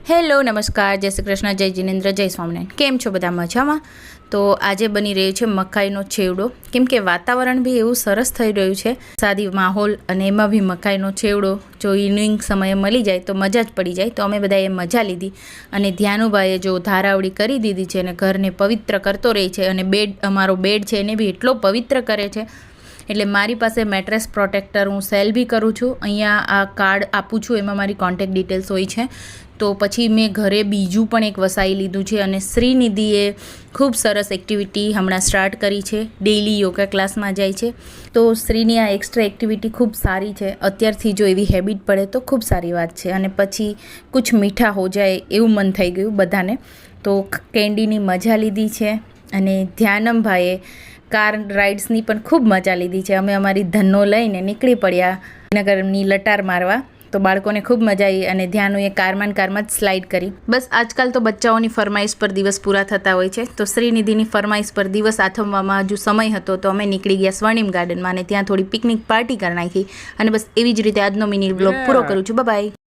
Hello નમસ્કાર, જય શ્રી કૃષ્ણ, જય જિનેન્દ્ર, જય સ્વામિનારાયણ. કેમ છો બધા? મજામાં? તો આજે બની રહ્યો છે મકાઈનો છેવડો. કેમ કે વાતાવરણ બી એવું સરસ થઈ રહ્યું છે, સાદી માહોલ, અને એમાં બી મકાઈનો છેવડો જો ઇવનિંગ સમયે મળી જાય તો મજા જ પડી જાય. તો અમે બધાએ મજા લીધી અને ધ્યાનુભાઈએ જો ધારાવડી કરી દીધી છે અને ઘરને પવિત્ર કરતો રહે છે. અને અમારો બેડ છે એને બી એટલો પવિત્ર કરે છે. એટલે મારી પાસે મેટ્રેસ પ્રોટેક્ટર હું સેલ બી કરું છું. અહીંયા આ કાર્ડ આપું છું, એમાં મારી કોન્ટેક્ટ ડિટેલ્સ હોય છે. તો પછી મેં ઘરે બીજું પણ એક વસાવી લીધું છે. અને શ્રીનિધિએ ખૂબ સરસ એક્ટિવિટી હમણાં સ્ટાર્ટ કરી છે. ડેઇલી યોગા ક્લાસમાં જાય છે. તો શ્રીની આ એક્સ્ટ્રા એક્ટિવિટી ખૂબ સારી છે. અત્યારથી જો એવી હેબિટ પડે તો ખૂબ સારી વાત છે. અને પછી કુછ મીઠા હો જાય એવું મન થઈ ગયું બધાને. તો કેન્ડીની મજા લીધી છે. અને ધ્યાનમભાઈએ કાર રાઇડ્સની પણ ખૂબ મજા લીધી છે. અમે અમારી ધનનો લઈને નીકળી પડ્યા નગરની લટાર મારવા. તો બાળકોને ખૂબ મજા આવી અને ધ્યાનુએ કારમાં જ સ્લાઇડ કરી. બસ આજકાલ તો બચ્ચાઓની ફરમાઈશ પર દિવસ પૂરા થતા હોય છે. તો શ્રીનિધિની ફરમાઈશ પર દિવસ આથમવામાં હજુ સમય હતો તો અમે નીકળી ગયા સ્વર્ણિમ ગાર્ડનમાં અને ત્યાં થોડી પિકનિક પાર્ટી કરી નાખી. અને બસ એવી જ રીતે આજનો મિની બ્લોગ પૂરો કરું છું. બાય.